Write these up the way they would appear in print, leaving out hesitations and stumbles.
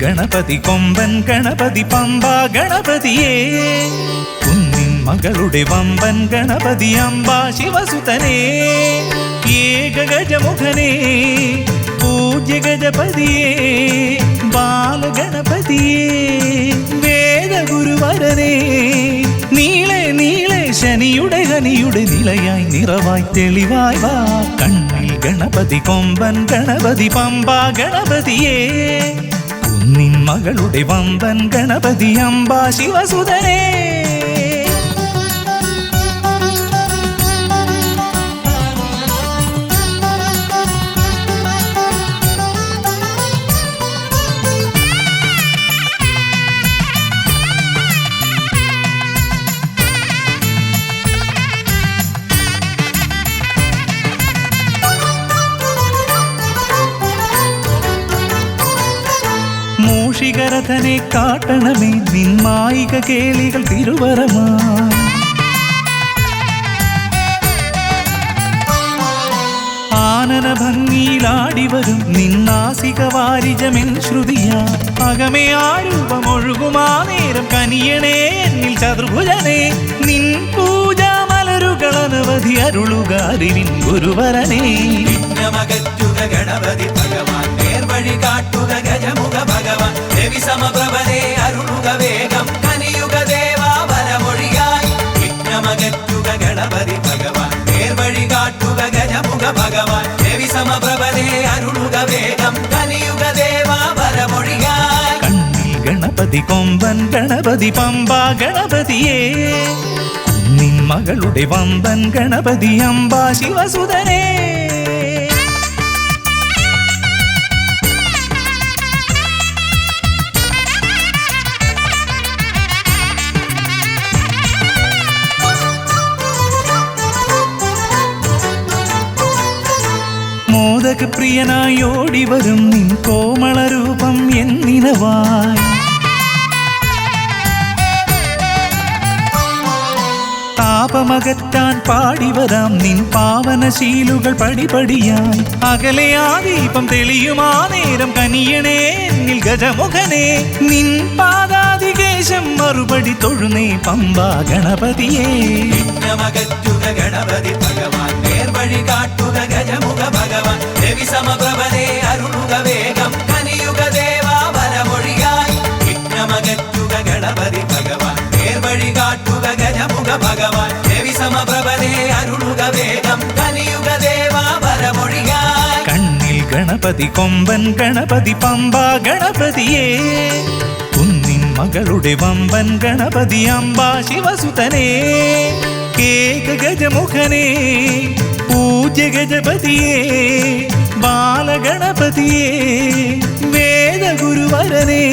ഗണപതി കൊമ്പൻ ഗണപതി പമ്പാ ഗണപതിയേ കുന്നിൻ മകളുടെ വമ്പൻ ഗണപതി അംബാ ശിവസുതനേ ഏകഗജമുഖനേ പൂജ്യ ഗജപതിയേ ബാലഗണപതിയേ വേദഗുരുവരനേ നീളെ നീളെ ശനിയുടെ ഹനിയുടെ നിലയായി നിറവായി തെളിവായി വാ കണ്ണിൽ ഗണപതി കൊമ്പൻ ഗണപതി പമ്പാ ഗണപതിയേ കുന്നിൻ മകളുടെ വമ്പൻ ഗണപതി അംബാ ശിവസുതനേ മൂഷികരഥനെ കാട്ടണമേ നിന്മായിക കേളികൾ തിരുവരമായി ആനന ഭംഗിയിലാടിവരും നിന്നാസിക വാരിജമെൻ ശ്രുതിയാ അകമേ ആരൂപമൊഴുകുമാ നേരം കനിയണേ എന്നിൽ ചതുർഭുജനേ നിൻ പൂജാമലരുകളനവധി അരുളുകാരിൻ ഗുരുവരനേ വിഘ്നമകറ്റുക ഗണപതി ഭഗവാൻ നേർവഴി കാട്ടുക ഗജമുഖ ഭഗവാൻ രവി സമപ്രഭനെ അരുളുക വേഗം കനിയുക ദേവാ വരമൊഴിയായി വിഘ്നമകറ്റുക ഗണപതി ഭഗവാൻ നേർവഴി കാട്ടുക ഗജമുഖ ഭഗവാൻ രവി സമപ്രഭനെ അരുളുക വേഗം കനിയുക ദേവാ വരമൊഴിയായി കണ്ണിൽ ഗണപതി കൊമ്പൻ ഗണപതി പമ്പാ ഗണപതിയേ കുന്നിൻ മകളുടെ വമ്പൻ ഗണപതി അംബാ ശിവസുതനേ മോദക പ്രിയനായി ഓടിവരും നിൻ കോമളരൂപം എന്നിനവായി താപമകറ്റാൻ പാടിവരാം നിൻ പാവനശീലുകൾ പടിപടിയായി അകലെ ആ ദീപം തെളിയുമാ നേരം കനിയണേ എന്നിൽ ഗജമുഖനേ നിൻ പാദാതികേശം മറുപടി തൊഴുന്നേ പമ്പാ ഗണപതിയേ വിഘ്നമകറ്റുക ഗണപതി ഭഗവാൻ നേർവഴി കാട്ടുക ഗജമുഖ ഭഗവാൻ രവി സമപ്രഭനെ അരുളുക വേഗം കനിയുക ദേവാ വരമൊഴിയായി വിഘ്നമകറ്റുക ഗണപതി ഭഗവാൻ നേർവഴി കാട്ടുക ഗജമുഖ ഭഗവാൻ രവി സമപ്രഭനെ അരുളുക വേഗം കനിയുക ദേവാ വരമൊഴിയായി കണ്ണിൽ ഗണപതി കൊമ്പൻ ഗണപതി പമ്പാ ഗണപതിയേ കുന്നിൻ മകളുടെ വമ്പൻ ഗണപതി അംബാ ശിവസുതനേ ഏകഗജമുഖനേ പൂജ്യ ഗജപതിയേ ബാലഗണപതിയേ വേദഗുരുവരനേ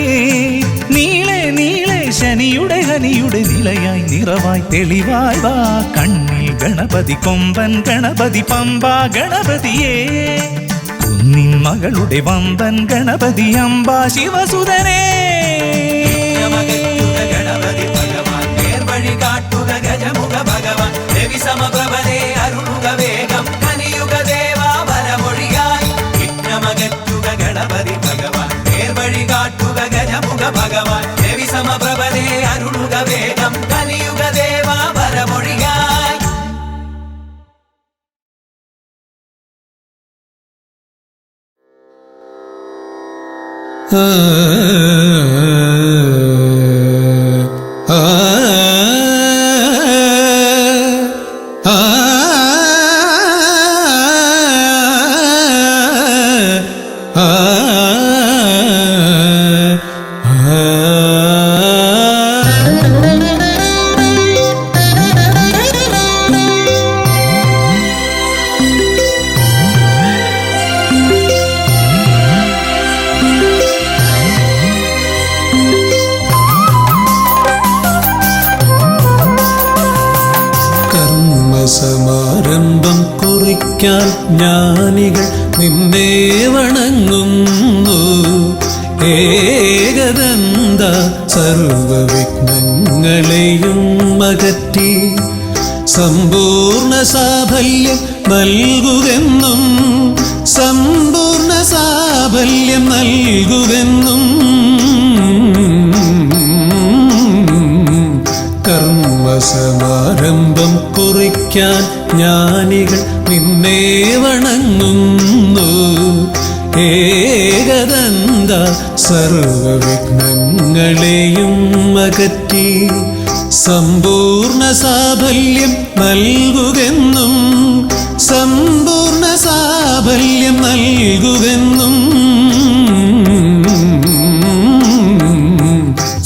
നീളെ നീളെ ശനിയുടെ ഹനിയുടെ നിലയായി നിറവായി തെളിവായി വാ കണ്ണിൽ ഗണപതി കൊമ്പൻ ഗണപതി പമ്പാ ഗണപതിയേ കുന്നിൻ മകളുടെ വമ്പൻ ഗണപതി അംബാ ശിവസുതനേ ഗണപതി ഭഗവാൻ നേർവഴി കാട്ടുക ഗജമുഖ ഭഗവാൻ രവി സമപ്രഭനെ അരുളുക വേഗം കനിയുക ദേവാ വരമൊഴിയായി വിഘ്നമകറ്റുക ഗണപതി ഭഗവാൻ നേർവഴി കാട്ടുക ഗജമുഖ ഭഗവാൻ രവി സമപ്രഭനെ അരുളുക വേഗം കനിയുക ദേവാ വരമൊഴിയായി സമാരംഭം കുറിക്കാൻ ജ്ഞാനികൾ നിന്നെ വണങ്ങുന്നു. ഏകദന്ത സർവവിഘ്നങ്ങളെയും അകറ്റി സമ്പൂർണ്ണ സാഫല്യം നൽകുകെന്നും കുറിക്കാൻ ജ്ഞാനികൾ നിന്നെ വണങ്ങുന്നു. ഏകദന്ത സർവവിഘ്നങ്ങളെയും അകറ്റി സമ്പൂർണ്ണ സാഫല്യം നൽകുകെന്നും, സമ്പൂർണ്ണ സാഫല്യം നൽകുകെന്നും.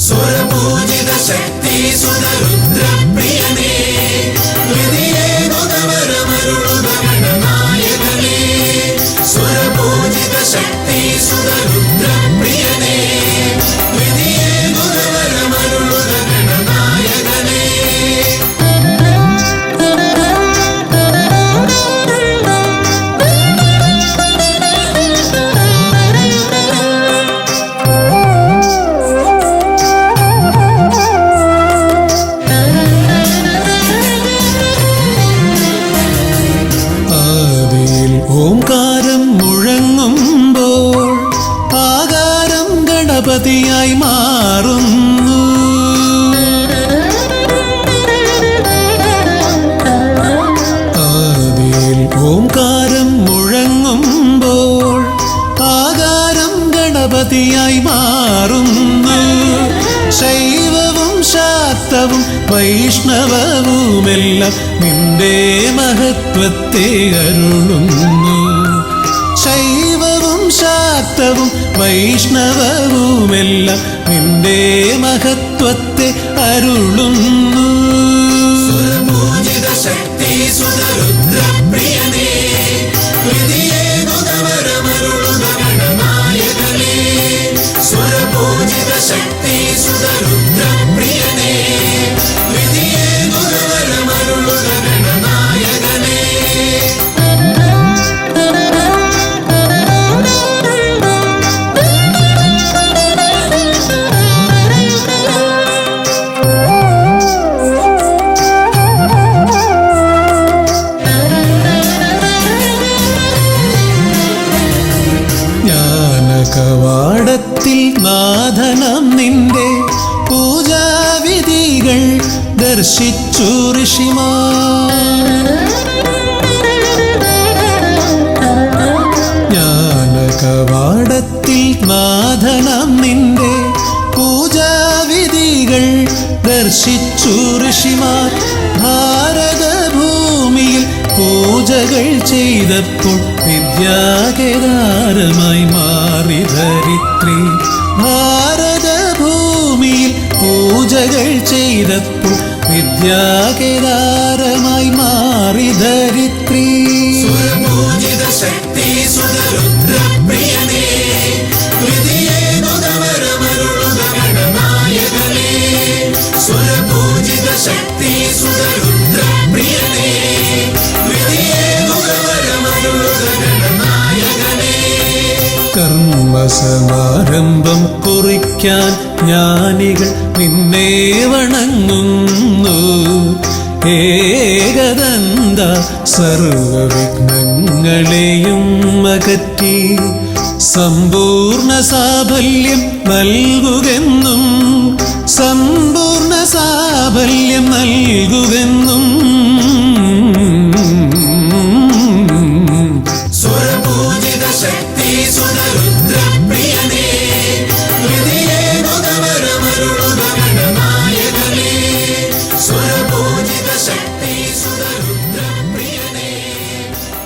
സ്വരപൂജിത ശക്തി സുതരുദ്രപ്രിയനേ, ഹൃദയേകുതവരമരുളുക ഗണനായകനേ. സ്വരപൂജിത ശക്തി സുതരുദ്രപ്രിയനേ, ഹൃദയേകുതവരമരുളുക ഗണനായകനേ. ആദിയിൽ ഓംകാരം മുഴങ്ങുമ്പോൾ ആകാരം ഗണപതിയായി മാറുന്നു. ആദിയിൽ ഓംകാരം മുഴങ്ങുമ്പോൾ ആകാരം ഗണപതിയായി മാറുന്നു. ശൈവവും ശാക്തവും വൈഷ്ണവവുമെല്ലാം നിന്റെ മഹത്വത്തെ അരുളുന്നു. ശൈവവും ശാക്തവും വൈഷ്ണവവുമെല്ലാം നിന്റെ മഹത്വത്തെ അരുളുന്നു. സ്വരപൂജിത ശക്തി സുതരുദ്രപ്രിയനേ, ഹൃദയേകുതവരമരുളുക ഗണനായകനേ. സ്വരപൂജിത ശക്തി സുതരുദ്രപ്രിയനേ, ഹൃദയേകുതവരമരുളുക ഗണനായകനേ. ജ്ഞാനകവാടത്തിൽ നാഥനം നിന്റെ പൂജാവിധികൾ ദർശിച്ചു ഋഷിമാർ. ജ്ഞാനകവാടത്തിൽ നാഥനം നിന്റെ പൂജാവിധികൾ ദർശിച്ചു ഋഷിമാർ. ഭാരതഭൂമിയിൽ പൂജകൾ ചെയ്തപ്പോൾ വിദ്യാകേദാരമായി മാറി ധരിത്രി. ഭാരതഭൂമിയിൽ പൂജകൾ ചെയ്തപ്പോൾ വിദ്യാകേദാരമായി മാറി ധരിത്രി. സ്വരപൂജിത ശക്തി സുതരുദ്രപ്രിയനേ, ഹൃദയേകുതവരമരുളുക ഗണനായകനേ. സ്വരപൂജിത ശക്തി സുതരുദ്രപ്രിയനേ, ഹൃദയേകുതവരമരുളുക ഗണനായകനേ. കർമ്മസമാരംഭം കുറിക്കാൻ ജ്ഞാനികൾ നിന്നെ വണങ്ങുന്നു. ഏകദന്ത സർവവിഘ്നങ്ങളെയും അകറ്റി സമ്പൂർണ്ണ സാഫല്യം നൽകുകെന്നും, സമ്പൂർണ്ണ സാഫല്യം നൽകുകെന്നും. സ്വരപൂജിത ശക്തി സുതരുദ്രപ്രിയനേ, ഹൃദയേകുതവരമരുളുക ഗണനായകനേ. സ്വരപൂജിത ശക്തി സുതരുദ്രപ്രിയനേ,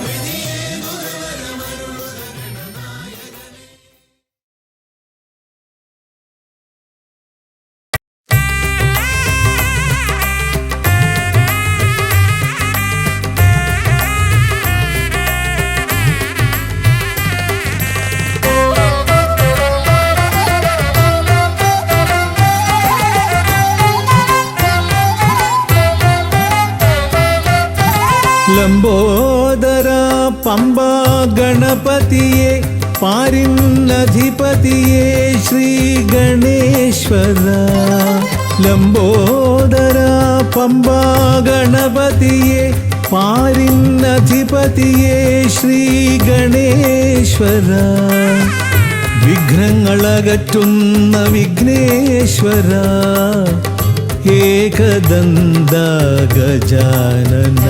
ഹൃദയേകുതവരമരുളുക ഗണനായകനേ. ലംബോദര പമ്പ ഗണപതിയെ പാരിന്നധിപതിയെ ശ്രീ ഗണേശ്വര. ലംബോദര പമ്പ ഗണപതിയെ പാരിന്നധിപതിയെ ശ്രീ ഗണേശ്വര. വിഘ്നങ്ങളകറ്റുന്ന വിഘ്നേശ്വര, ഏകദന്ത ഗജാനന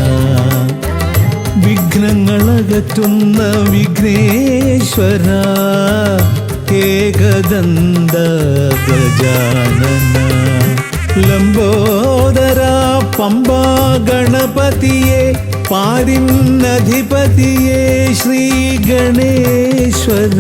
വിഘ്നങ്ങളകറ്റുന്ന വിഘ്നേശ്വര ഏകദന്ത ഗജാനന ലംബോദര പമ്പാ ഗണപതിയെ പാരിന്നധിപതിയെ ശ്രീ ഗണേശ്വര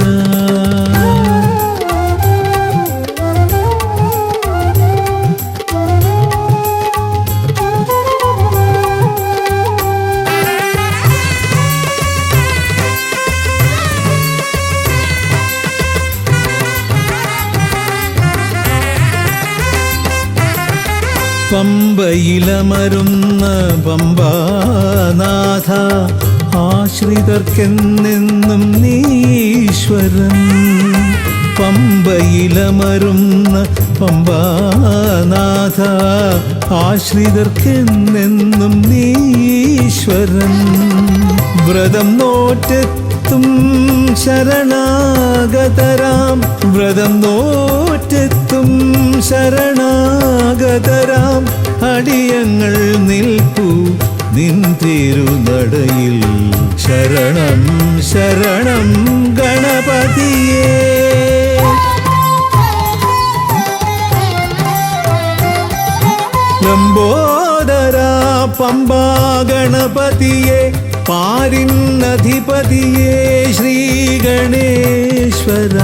പമ്പയിലമരുന്ന പമ്പാനാഥ ആശ്രിതർക്കെന്നെന്നും നീശ്വരൻ പമ്പയിലമരുന്ന പമ്പാനാഥ ആശ്രിതർക്കെന്നെന്നും നീശ്വരൻ വ്രതം നോറ്റെത്തും ശരണാഗതരാം വ്രതം നോറ്റെത്തും ശരണാഗതരാം അടിയങ്ങൾ നിൽപ്പു നിൻ തിരുനടയിൽ ശരണം ശരണം ഗണപതിയേ ലംബോദര പമ്പാ ഗണപതിയെ പാരിന്നധിപതിയെ ശ്രീ ഗണേശ്വര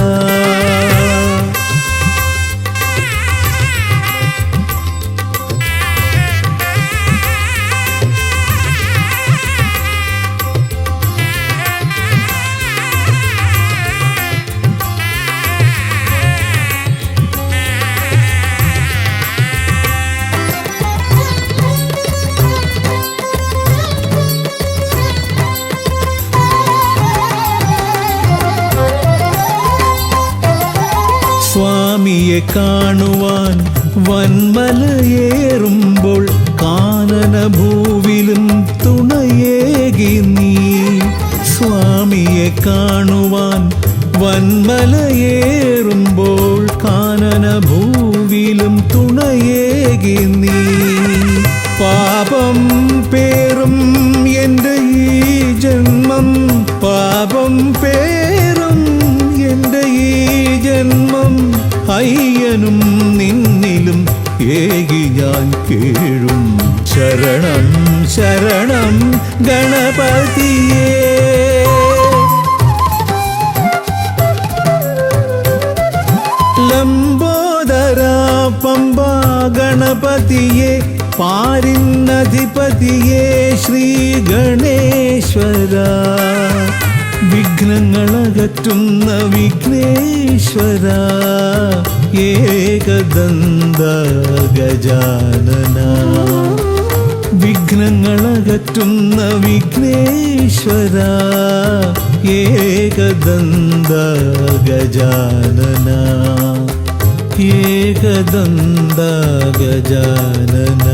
സ്വാമിയെ കാണുവാൻ വന്മലയേറുമ്പോൾ കാനനഭൂവിലും തുണയേകി നീ സ്വാമിയെ കാണുവാൻ വന്മലയേറുമ്പോൾ കാനനഭൂവിലും തുണയേകി നീ പാപം പേറും എൻ്റെ ഈ ജന്മം പാപം പേറും എൻ്റെ ഈ ജന്മം അയ്യനും നിന്നിലും ഏകി ഞാൻ കേഴും ശരണം ശരണം ഗണപതിയേ ലംബോദര പമ്പാ ഗണപതിയെ പാരിന്നധിപതിയെ ശ്രീ ഗണേശ്വര വിഘ്നങ്ങളകറ്റുന്ന വിഘ്നേശ്വര ഏകദന്ത ഗജാനന വിഘ്നങ്ങളകറ്റുന്ന വിഘ്നേശ്വര ഏകദന്ത ഗജാനന ഏകദന്ത ഗജാനന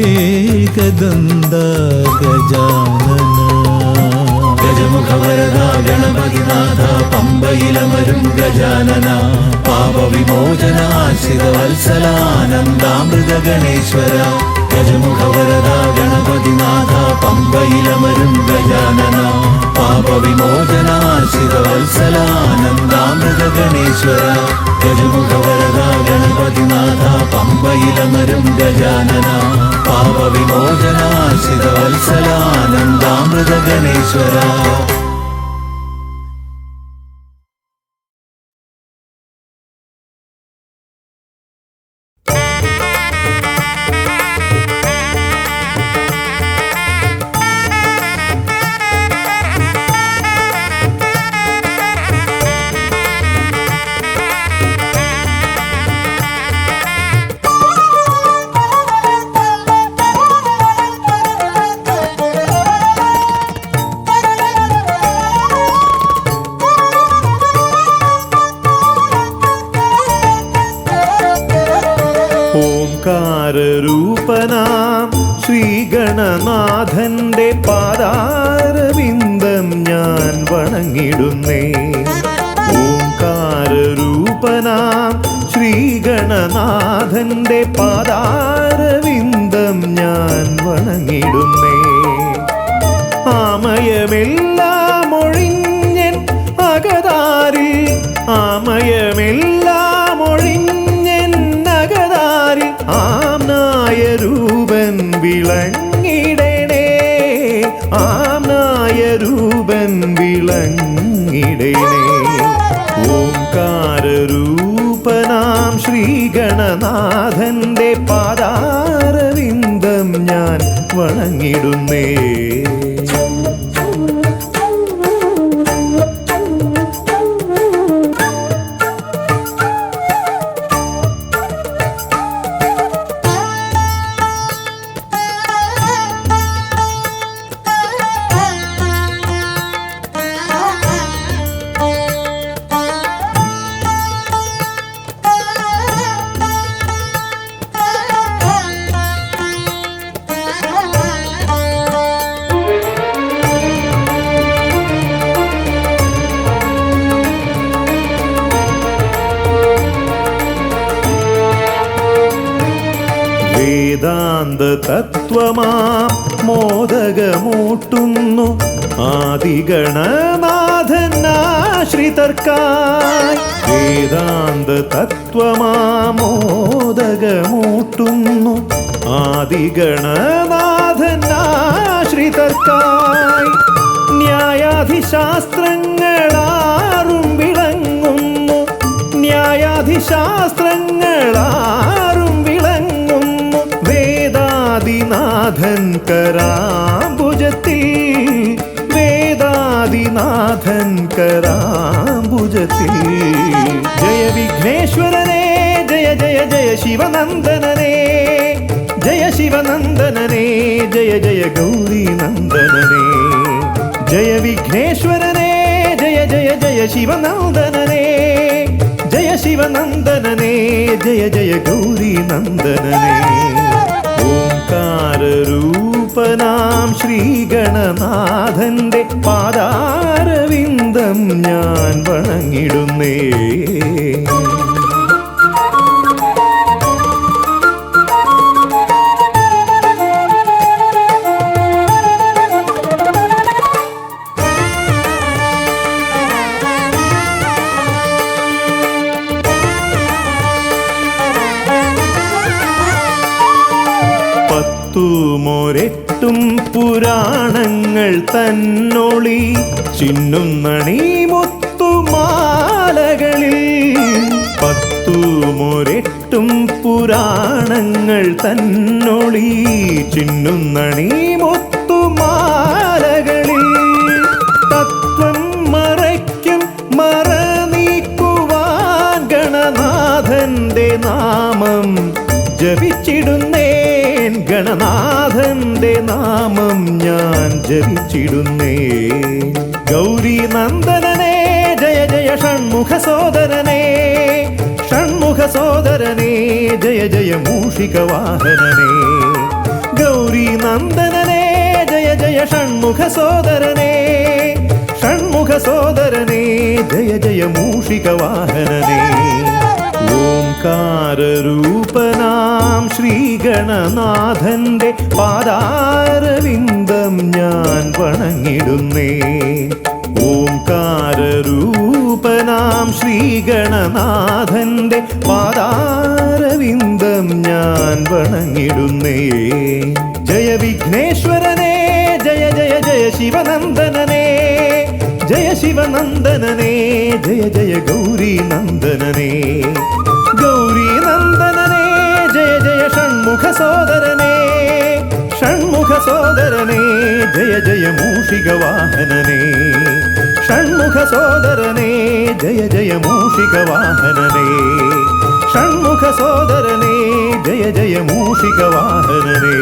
ഏകദന്ത ഗജാനന ഗജമുഖവരദ ഗണപതിനാഥ പമ്പയിലമരും ഗജാനന പാപവിമോചനാശ്രിതവത്സലാനന്ദാമൃത ഗണേശ്വര ഗജമുഖവരദ ഗണപതിനാഥ പമ്പയിലമരും ഗജാനന പാപവിമോചനാശ്രിതവത്സലാനന്ദാമൃത ഗണേശ്വര ഗജമുഖവരദ ഗണപതിനാഥ പമ്പയിലമരും ഗജാനന പാപവിമോചനാശ്രിതവത്സലാനന്ദാമൃത ഗണേശ്വര ഓംകാരൂപനാം ശ്രീഗണനാഥന്റെ പാദാരവിന്ദം ഞാൻ വണങ്ങിടുന്നേ ഓംകാരൂപനാം ശ്രീഗണ ശ്രീഗണനാഥന്റെ പാദാരവിന്ദം ഞാൻ വണങ്ങിടുന്നേ. ആമയമെല്ലാം ഒഴിഞ്ഞൻ അകതാരിൽ, ആമയമെല്ലാം ഒഴിഞ്ഞൻ അകതാരിൽ ആംനായ രൂപൻ വിളങ്ങിടണേ, ആംനായ രൂപൻ വിളങ്ങിടണേ. ഓംകാരരൂപനാം ശ്രീഗണനാഥന്റെ പാദാരവിന്ദം ഞാൻ വണങ്ങിടുന്നേ. വേദാന്ത തത്വമാം മോദകമൂട്ടുന്നു ആദിഗണനാഥനാശ്രിതർക്കായി. വേദാന്ത തത്വമാം മോദകമൂട്ടുന്നു ആദിഗണനാഥനാശ്രിതർക്കായി. ന്യായാധിശാസ്ത്രങ്ങളാറും വിളങ്ങുന്നു, ന്യായാധിശാസ്ത്രങ്ങളാറും വിളങ്ങുന്നു വേദാദിനാഥൻ കരാംബുജത്തിൽ, വേദാദിനാഥൻ കരാംബുജത്തിൽ. ജയ വിഘ്നേശ്വരനേ ജയ ജയ ജയ ശിവനന്ദനനേ, ജയ ശിവനന്ദനനേ ജയ ജയ ഗൗരി നന്ദനനേ. ജയ വിഘ്നേശ്വരനേ ജയ ജയ ജയ ശിവനന്ദനനേ, ജയ ശിവനന്ദനനേ ജയ ജയ ഗൗരി നന്ദനനേ. ഓംകാരരൂപനാം ശ്രീഗണനാഥന്റെ പാദാരവിന്ദം ഞാൻ വണങ്ങിടുന്നേ. പത്തുമൊരെട്ടും പുരാണങ്ങൾ തന്നൊളി ചിന്നുന്നണി മുത്തുമാലകളിൽ. പത്തുമൊരെട്ടും പുരാണങ്ങൾ തന്നൊളി ചിന്നുന്നണി മുത്തുമാലകളിൽ. തത്വം മറയ്ക്കും മറ നീക്കുവാൻ ഗണനാഥന്റെ നാമം ജപിച്ചിടുന്നേൻ, ഗണനാഥന്റെ നാമം ഞാൻ ജപിച്ചിടുന്നേ. ഗൗരി നന്ദനനേ ജയ ജയ ഷൺമുഖ സോദരനേ, ഷൺമുഖ സോദരനേ ജയ ജയ മൂഷിക വാഹനനേ. ഗൗരി നന്ദനനേ ജയ ജയ ഷൺമുഖ സോദരനേ, ഷൺമുഖ സോദരനേ ജയ ജയ മൂഷിക വാഹനനേ. ഓംകാരരൂപനാം ശ്രീഗണനാഥന്റെ പാദാരവിന്ദം ഞാൻ വണങ്ങിടുന്നേ. ഓംകാരരൂപനാം ശ്രീഗണനാഥന്റെ പാദാരവിന്ദം ഞാൻ വണങ്ങിടുന്നേ. ജയ വിഘ്നേശ്വരനേ ജയ ജയ ജയ ശിവനന്ദനനേ, ജയ ശിവനന്ദനനേ ജയ ജയ ഗൗരി നന്ദനനേ. ഗൗരി നന്ദനനേ ജയ ജയ ഷൺമുഖ സോദരനേ, ഷൺമുഖ സോദരനേ ജയ ജയ മൂഷിക വാഹനനേ. ഷൺമുഖ സോദരനേ ജയ ജയ മൂഷിക വാഹനനേ, ഷൺമുഖ സോദരനേ ജയ ജയ മൂഷിക വാഹനനേ.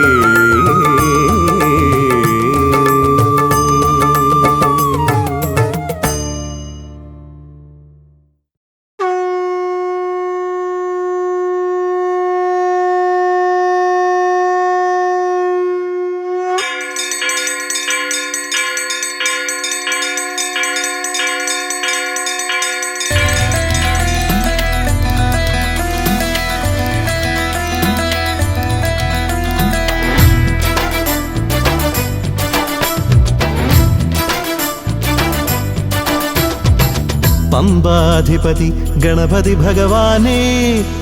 പമ്പാധിപതി ഗണപതി ഭഗവാനേ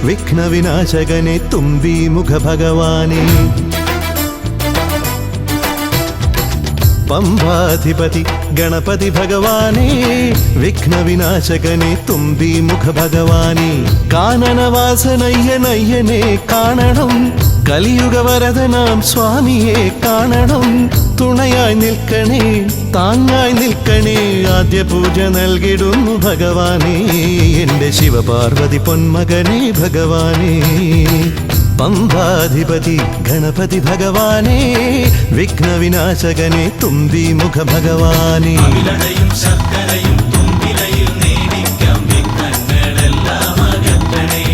വിഘ്നവിനാശകനെ തുമ്പി മുഖ ഭഗവാനേ പമ്പാധിപതി ഗണപതി ഭഗവാനേ വിഘ്നവിനാശകനെ തുമ്പി മുഖ ഭഗവാനേ കാനനവാസനയ്യനയ്യനെ കാണണം കലിയുഗവരദനാം സ്വാമിയെ കാണണം തുണയായി നിൽക്കണേ താങ്ങായി നിൽക്കണേ ആദ്യ പൂജ നൽകിടുന്നു ഭഗവാനേ എൻ്റെ ശിവപാർവതി പൊന്മകനെ ഭഗവാനേ പമ്പാധിപതി ഗണപതി ഭഗവാനേ വിഘ്നവിനാശകനെ തുമ്പി മുഖ ഭഗവാനേ ശർക്കരയും തുമ്പിലയിൽ നേടിക്കാം വിഘ്നങ്ങളെല്ലാം അകറ്റണേ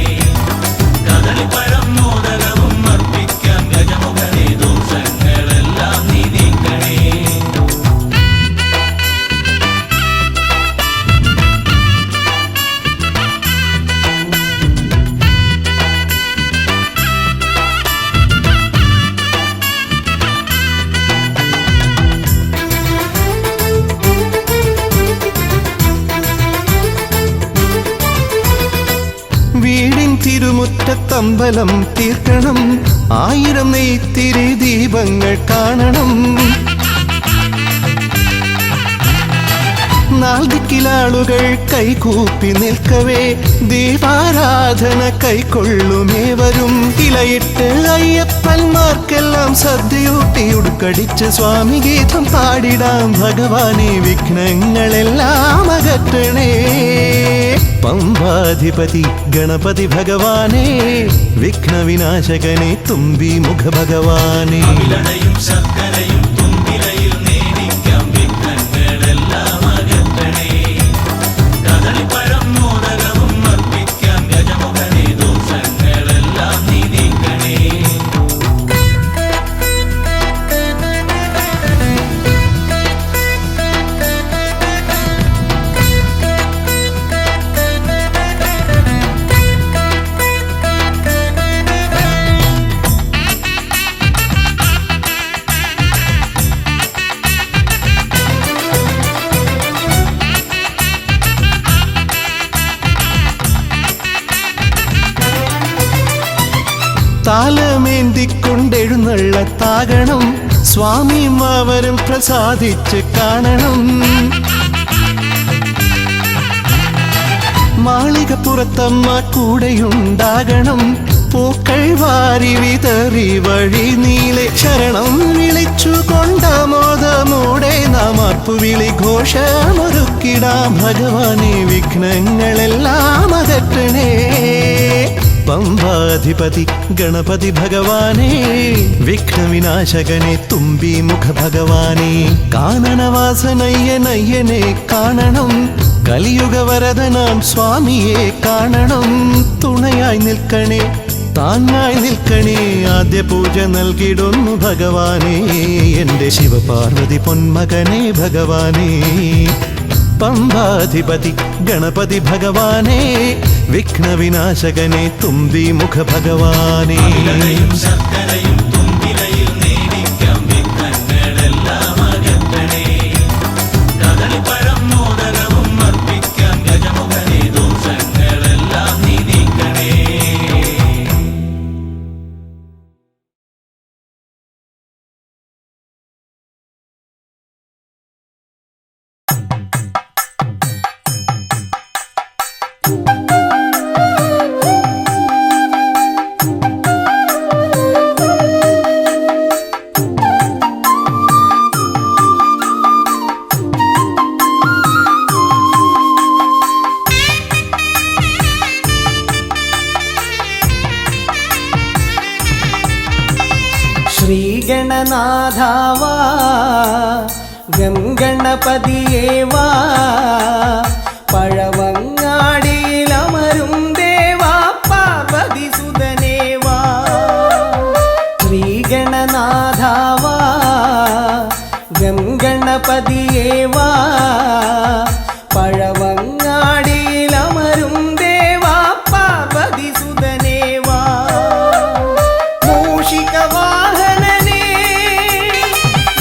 കദളിപ്പഴം മോദകവും അർപ്പിക്കാം ഗജമുഖനെ ദോഷങ്ങളെല്ലാം നീ നീക്കണേ വീടിൻ തിരുമുറ്റത്തമ്പലം തീർക്കണം 1000 നെയ്ത്തിരി ദീപങ്ങൾ കാണണം നാൽദിക്കിലാളുകൾ കൈകൂപ്പി നിൽക്കവേ ദീപാരാധന കൈക്കൊള്ളുമേവരും ഇലയിട്ട് അയ്യപ്പന്മാർക്കെല്ലാം സദ്യയൂട്ടി ഉടുക്കടിച്ച് സ്വാമി ഗീതം പാടിടാം ഭഗവാനെ വിഘ്നങ്ങളെല്ലാം അകറ്റണേ പമ്പാധിപതി ഗണപതി ഭഗവാനേ വിഘ്നവിനാശകനെ തുമ്പി മുഖ ഭഗവാനേ ശർക്കരയും തുമ്പിലയിൽ നേടിക്കാം വിഘ്നങ്ങളെല്ലാം അകറ്റണേ കദളിപ്പഴം മോദകവും അർപ്പിക്കാം ഗജമുഖനെ ദോഷങ്ങളെല്ലാം നീ നീക്കണേ താലമേന്തിക്കൊണ്ടെഴുന്നള്ളത്താകണം സ്വാമിമാവരും പ്രസാദിച്ച് കാണണം മാളികപ്പുറത്തമ്മ കൂടെയുണ്ടാകണം പൂക്കൾ വാരി വിതറി വഴി നീളെ ശരണം വിളിച്ചു കൊണ്ടാമോദമോടെ നാം അർപ്പുവിളി ഘോഷമൊരുക്കിടാം ഭഗവാനെ വിഘ്നങ്ങളെല്ലാം അകറ്റണേ പമ്പാധിപതി ഗണപതി ഭഗവാനേ വിഘ്നവിനാശകനെ തുമ്പി മുഖ ഭഗവാനേ കാനനവാസനയ്യനയ്യനെ കാണണം കലിയുഗവരദനാം സ്വാമിയെ കാണണം തുണയായി നിൽക്കണേ താങ്ങായി നിൽക്കണേ ആദ്യ പൂജ നൽകിടുന്നു ഭഗവാനേ എൻ്റെ ശിവപാർവതി പൊന്മകനെ ഭഗവാനേ പമ്പാധിപതി ഗണപതി ഭഗവാനേ വിഘ്നവിനാശകനെ തുമ്പി മുഖ ഭഗവാനേ ശർക്കരയും തുമ്പിലയിൽ നേടിക്കാം വിഘ്നങ്ങളെല്ലാം അകറ്റണേ കദളിപ്പഴം മോദകവും അർപ്പിക്കാം ഗജമുഖനെ ദോഷങ്ങളെല്ലാം നീ നീക്കണേ ശ്രീഗണനാഥാവാ ഗംഗണപതിയേവാ പഴവങ്ങാടിയിലമരും ദേവാ പാർവതി സുതനേവാ ശ്രീഗണനാഥാവാ ഗംഗണപതിയേവാ പഴവങ്ങാടിയിലമരും ദേവാ പാർവതി സുതനേവാ മൂഷികവാഹനനേ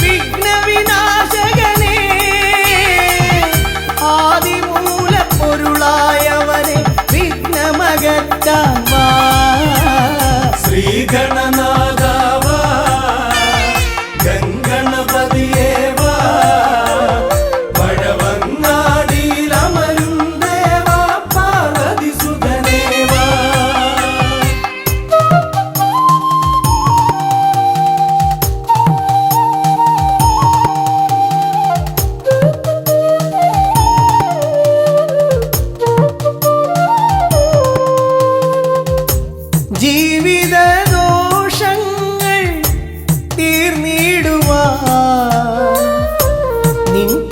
വിഘ്നവിനാശകനേ ആദിമൂലപ്പൊരുള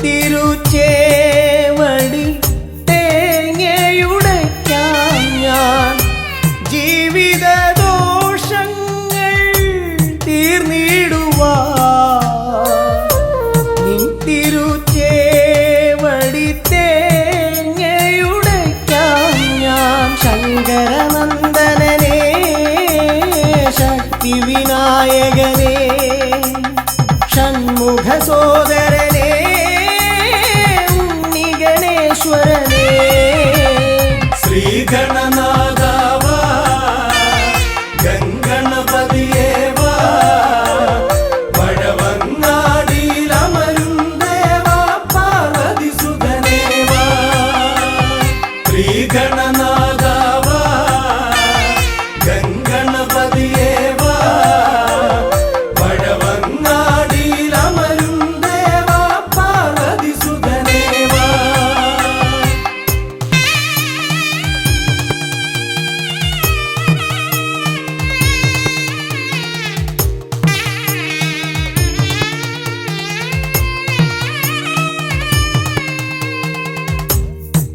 തിരുച്ചേവടി തേങ്ങയുടയ്ക്കാൻ ഞാൻ ജീവിത ദോഷങ്ങൾ തീർന്നിടുവാൻ തിരുച്ചേവടി തേങ്ങയുടയ്ക്കാൻ ഞാൻ ശങ്കരനന്ദനനേ ശക്തി വിനായകനേ ഷൺമുഖ സോദരനേ ഉണ്ണിഗണേശ്വരനേ ശ്രീഗണനാഥാവാ ഗംഗണപതിയേവാ വഴവങ്ങാടിയിലമരും ദേവാ പാർവതിസുതനേവാ ശ്രീഗണനാഥാവാ ഗംഗണപതിയേവാ വഴവങ്ങാടിയിലമരും ദേവാ പാർവതിസുതനേവാ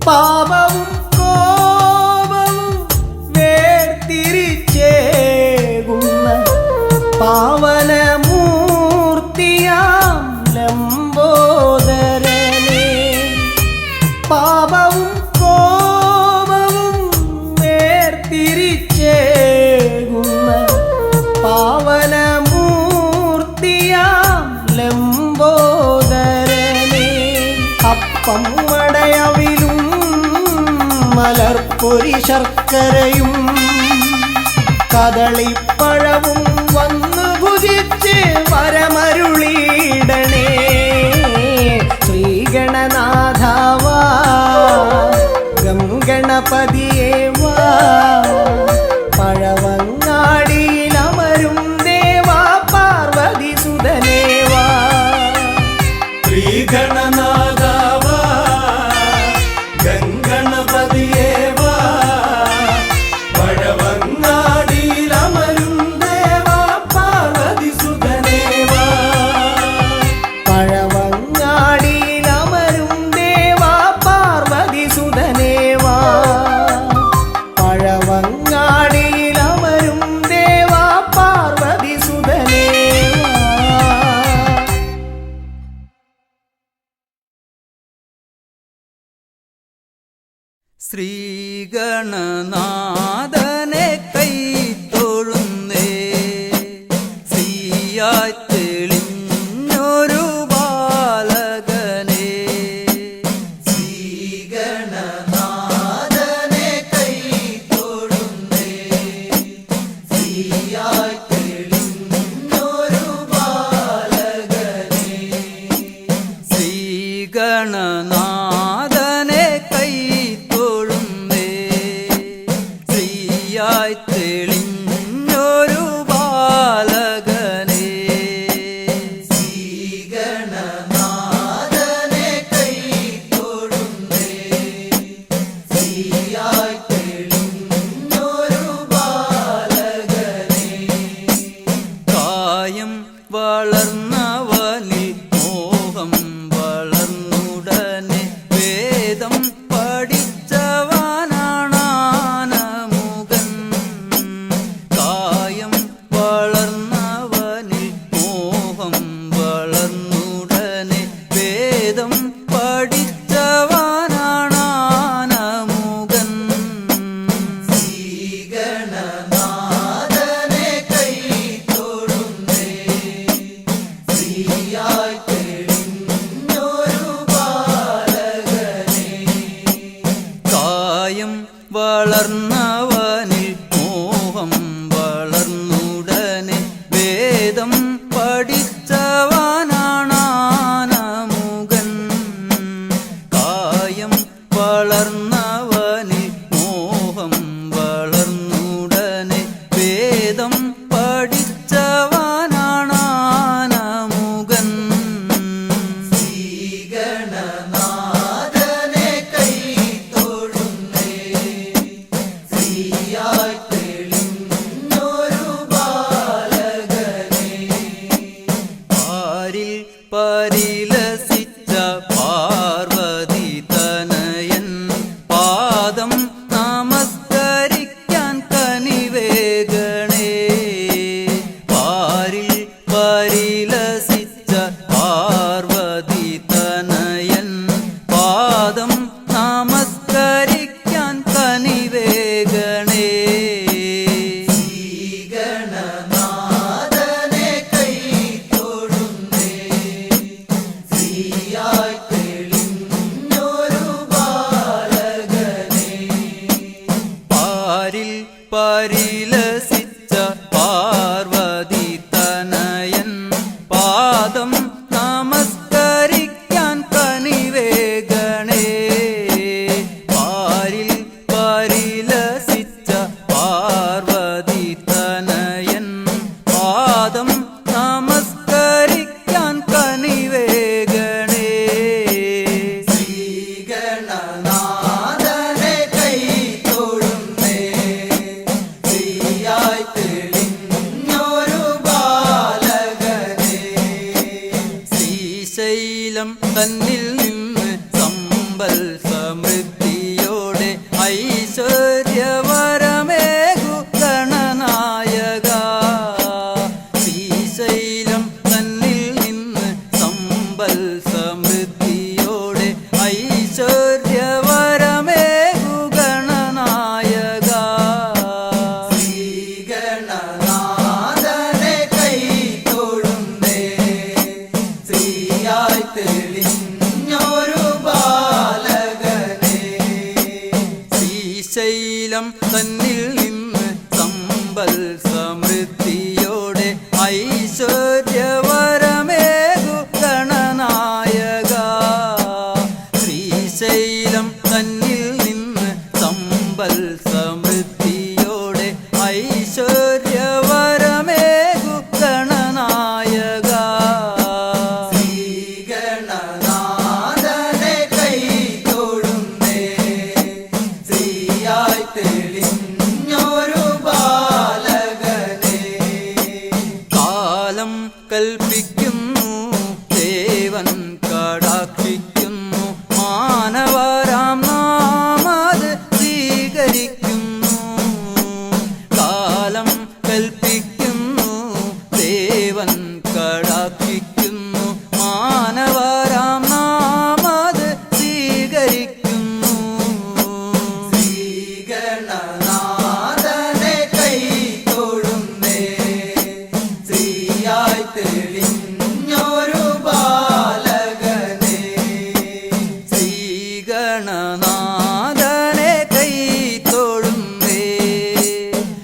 പാപവും കോപവും വേർതിരിച്ചേകുന്ന പാവനമൂർത്തിയാം ലംബോദരനേ പാപവും കോപവും വേർതിരിച്ചേകുന്ന പാവനമൂർത്തിയാം ലംബോദരനേ അപ്പം മടയവിലും മലർപ്പൊരി ശർക്കരയും കദളിപ്പഴവും വന്നു ഭുജിച്ച് വരമരുളിയിടണേ ശ്രീഗണനാഥാവാ ഗംഗണപതിയേവാ പഴവങ്ങാടിയിലമരും ദേവാ പാർവതിസുതനേവാ ശ്രീഗണനാഥാവാ ഗംഗണപതിയേവാ വഴവങ്ങാടിയിലമരും ദേവാ പാർവതിസുതനേവാ പഴവങ്ങാടിയിലമരും ദേവാ പാർവതിസുതനേവാ പഴവങ്ങാടിയിലമരും ദേവാ പാർവതിസുതനേവാ ശ്രീഗണനാഥനെ കൈ തൊഴുന്നേ ശ്രീയായി തെളിഞ്ഞൊരു ബാലകനെ ശ്രീഗണനാഥനെ കൈ തൊഴുന്നേ ശ്രീയായി തെളിഞ്ഞൊരു ബാലകനെ ശ്രീഗണനാഥനെ കൈ തൊഴുന്നേ ശ്രീയായി തെളിഞ്ഞൊരു ബാലകനെ ശ്രീഗണനാഥനെ കൈ തൊഴുന്നേ ശ്രീയായി തെളിഞ്ഞൊരു ബാലകനെ കായം വളർന്നവനിൽ മോഹം വളർന്നുടനെ വേദം പഠിച്ചവനാണാനമുകൻ കായം വളർന്നവനിൽ മോഹം വളർന്നുടനെ വേദം പഠിച്ചവനാണാനമുകൻ ശ്രീഗണനാഥനെ കൈ തൊഴുന്നേ ശ്രീയായി തെളിഞ്ഞൊരു ബാലകനെ കായം വളർന്നവനിൽ മോഹം വളർന്നുടനെ വേദം പഠിച്ചവനാണാനമുകൻ കായം വളർന്നവനിൽ മോഹം വളർന്നുടനെ വേദം പഠിച്ചവനാണാനമുകൻ ശ്രീഗണനാഥനെ കൈ തൊഴുന്നേ ശ്രീയായി തെളിഞ്ഞൊരു ബാലകനെ ആരിൽ പരിലസിച്ച സമ്പൽ സമൃദ്ധിയോടെ ഐശ്വര്യവരമേകു ഗണനായക ശ്രീശൈലം തന്നിൽ നിന്ന് സമ്പൽ സമൃദ്ധിയോടെ ഐശ്വര്യവരമേകു ഗണനായക ശ്രീഗണനാഥനെ കൈ തൊഴുന്നേ ശ്രീയായി തെളിഞ്ഞൊരു ബാലകനെ ശ്രീശൈലം തന്നിൽ നിന്ന് സമ്പൽ സമൃദ്ധിയോടെ ഐശ്വര്യവരമേകു ഗണനായക ശ്രീശൈലം തന്നിൽ നിന്ന് സമ്പൽ സമൃദ്ധിയോടെ ഐശ്വര്യവരമേകു ഗണനായക ശ്രീഗണനാഥനെ കൈ തൊഴുന്നേ ശ്രീയായി തെളിഞ്ഞൊരു ബാലകനെ കാലം കൽപ്പിക്കുന്നു ദേവൻ കടാക്ഷിക്കുന്നു മാനവരാം നാമത് സ്വീകരിക്കുന്നു കാലം കൽപ്പിക്കുന്നു ദേവൻ കടാക്ഷിക്കുന്നു മാനവരാം നാമത് സ്വീകരിക്കുന്നു ശ്രീഗണനാഥനെ കൈ തൊഴുന്നേ ശ്രീയായി തെളിഞ്ഞൊരു ബാലകനെ ശ്രീഗണനാഥനെ കൈ തൊഴുന്നേ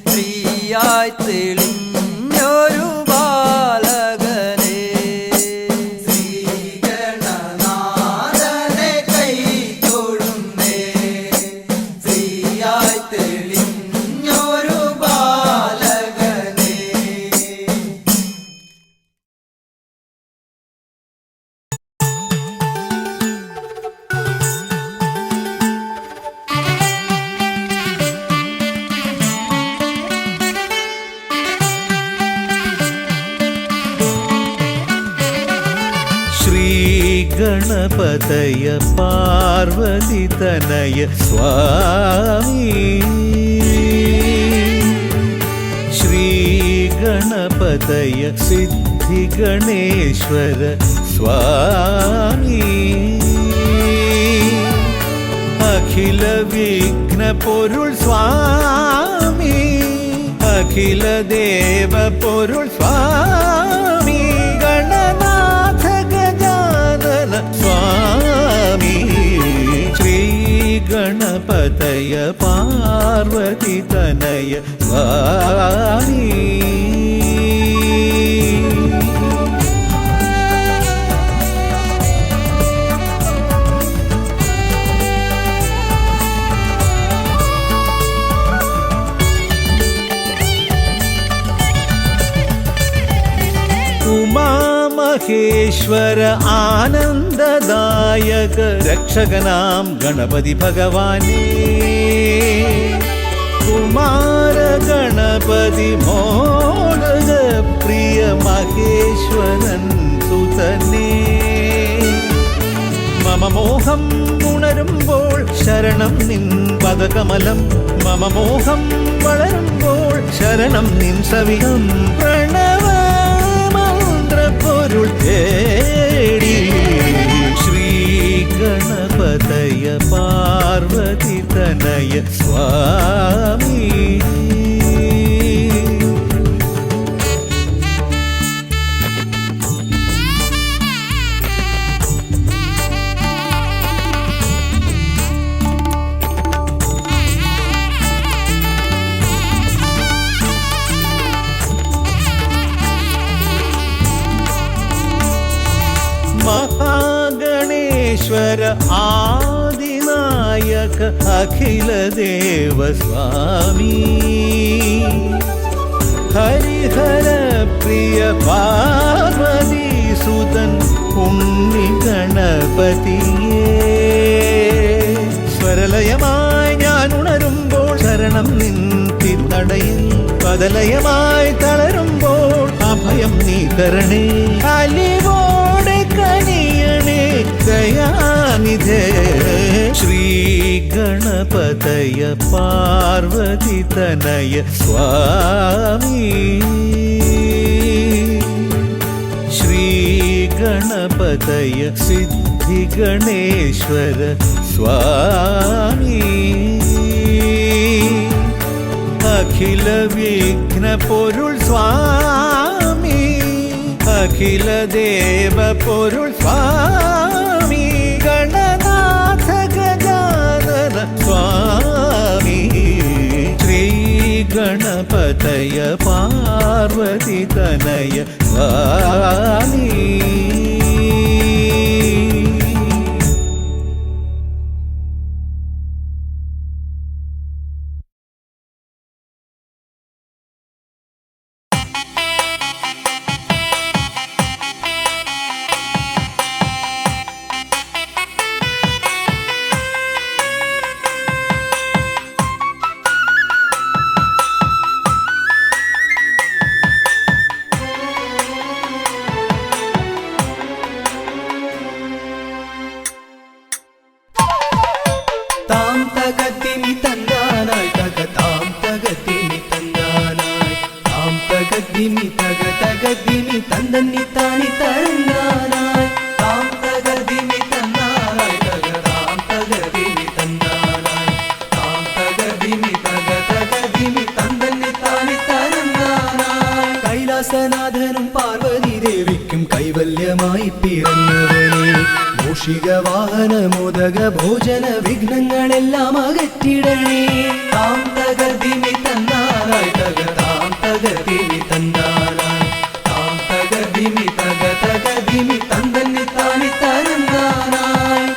ശ്രീയായി തെളിഞ്ഞൊരു ബാലകനെ ശ്രീഗണനാഥനെ കൈ തൊഴുന്നേ ശ്രീയായി തെളിഞ്ഞൊരു ബാലകനെ ശ്രീഗണപതയ പാർവതിതനയ സ്വാമി ശ്രീഗണപതയ സിദ്ധിഗണേശ്വര സ്വാമി അഖില വിഘ്ന പൊരുൾ സ്വാമി അഖില ദേവ പൊരുൾ സ്വാമി ഗണനാഥ ഗജാനന സ്വാമി ശ്രീഗണപതയ പാർവതിതനയ സ്വാമി ഉമാമഹേശ്വര ആനന്ദദായക രക്ഷകനാം ഗണപതി ഭഗവാനേ കുമാര ഗണപതി മോദക പ്രിയ മഹേശ്വരൻ സുതനേ മമ മോഹം ഉണരുമ്പോൾ ശരണം നിൻ പദകമലം മമ മോഹം വളരുമ്പോൾ ശരണം നിൻ സവിധം പ്രണവ മന്ത്രപ്പൊരുൾ തേടി ശ്രീ ഗണപതയ പാർവതിതനയ സ്വാമി മഹാഗണേശ്വര ആദിനായക അഖില ദേവ സ്വാമി ഹരിഹര പ്രിയ പാർവതി സുതൻ ഉണ്ണി ഗണപതിയേ സ്വരലയമായി ഞാൻ ഉണരുമ്പോൾ ശരണം നിൻ തിരുനടയിൽ പദലയമായി തളരുമ്പോൾ അഭയം നീ തരണേ അലിവോടെ കനിയണേ ദയാനിധേ ഗണപതയ പാർവതി തനയ സ്വാമി ശ്രീ ഗണപതയ സിദ്ധി ഗണേശ്വര സ്വാമി അഖില വിഘ്ന പൊരുൾ സ്വാമി അഖില ദേവ പൊരുൾ സ്വാമി ഗണനാഥ ഗജാനന സ്വാമി ശ്രീ ഗണപതയ പാർവതി തനയ സ്വാമി താം തകതിമി തന്നാനായി തക താം തകതിമി തന്നാനായി താം തകതിമി തക തകതിമി തന്ദന്നി താനി തന്നാനായി താം തകതിമി തന്നാനായി തക താം തകതിമി തന്നാനായി താം തകതിമി തക തകതിമി തന്ദന്നി താനി തന്നാനായി കൈലാസനാഥനും പാർവതി ദേവിക്കും കൈവല്യമായി പിറന്നവനെ മൂഷിക വാഹന മോദക ഭോജന വിഘ്നങ്ങളെല്ലാം അകറ്റിടണേ താം തകതിമി തന്നാനായി തക താം തകതിമി തന്നാനായി താം തകതിമി തക തകതിമി തന്ദന്നി താനി തന്നാനായി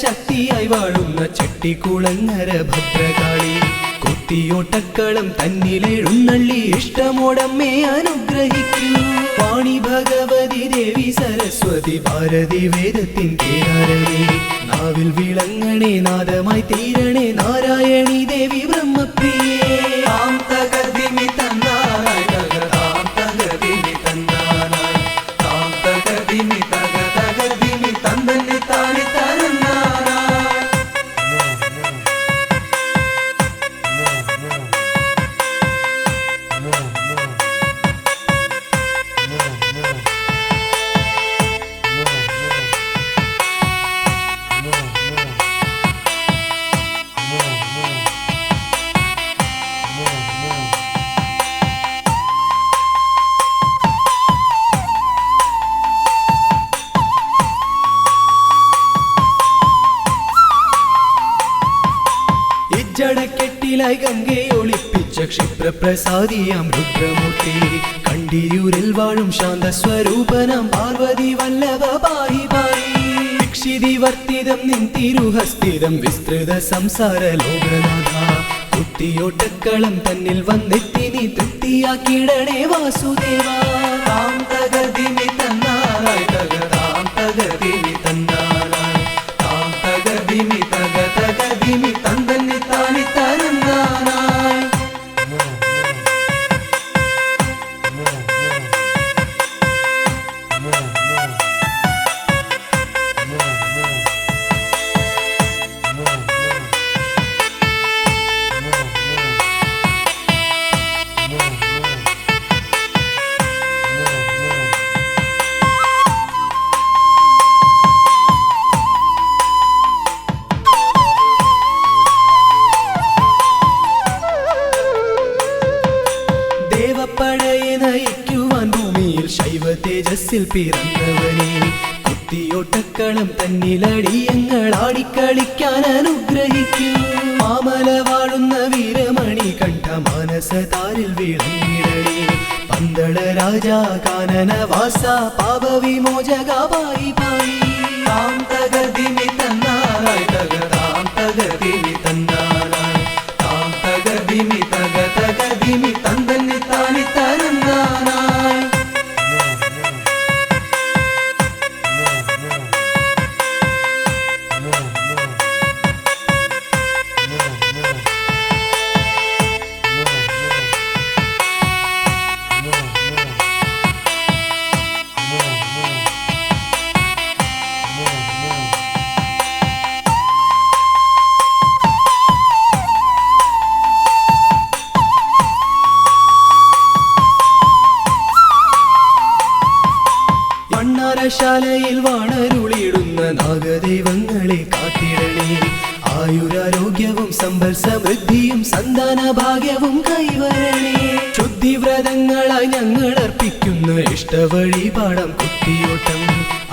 ശക്തിയായി വാഴുന്ന ചെട്ടിക്കുളങ്ങര ഭദ്രകാളി കുത്തിയോട്ടക്കളം തന്നിലെഴുന്നള്ളി ഇഷ്ടമോടമ്മേ അനുഗ്രഹിക്കൂ വാണി ഭഗവതി ദേവി സരസ്വതി ഭാരതി വേദത്തിൻ കേരളേ നാവിൽ വിളങ്ങണേ നാദമായി തീരണേ നാരായണി ദേവി ബ്രഹ്മപ്രിയേ താം തകതിമി തന്നാനായി തക താം തകതിമി തന്നാനായി താം തകതിമി തക തകതിമി തന്ദന്നി താനി തന്നാനായി ജടക്കെട്ടിലായി ഗംഗയെ ഒളിപ്പിച്ച ക്ഷിപ്രപ്രസാദിയാം രുദ്രമൂർത്തി കണ്ടിയൂരിൽ വാഴും ശാന്തസ്വരൂപനാം പാർവതി വല്ലഭ പാഹി പാഹി ദീക്ഷിതി വർത്തിതം നിൻ തിരുഹസ്തിതം വിസ്തൃത സംസാര ലോകനാഥ കുത്തിയോട്ടക്കളം തന്നിൽ വന്നെത്തി നീ തൃപ്തിയാക്കിടണേ വാസുദേവ താം തകതിമി തന്നാനായി തക താം തകതിമി തന്നാനായി താം തകതിമി തക തകതിമി തന്ദന്നി താനി തന്നാനായി ദേവപ്പടയെ നയിക്കുവാൻ ഭൂമിയിൽ ശൈവ തേജസ്സിൽ പിറന്നവനെ കുത്തിയോട്ടക്കളം തന്നിലടിയങ്ങൾ ആടിക്കളിക്കാൻ അനുഗ്രഹിക്കൂ മാമല വാഴുന്ന വീരമണി കണ്ഠ മാനസതാരിൽ വിളങ്ങിടണേ പന്തള രാജാ കാനന വാസ പാപവിമോചക പായി പായി താം തകതിമി യാഗശാലയിൽ വാണരുളിയിടുന്ന നാഗദൈവങ്ങളെ കാത്തിടണേ. ആയുരാരോഗ്യവും സമ്പൽ സമൃദ്ധിയും സന്താന ഭാഗ്യവും കൈവരണേ. ശുദ്ധിവ്രതങ്ങളായി ഞങ്ങൾ അർപ്പിക്കുന്ന ഇഷ്ടവഴിപാടം കുത്തിയോട്ടം.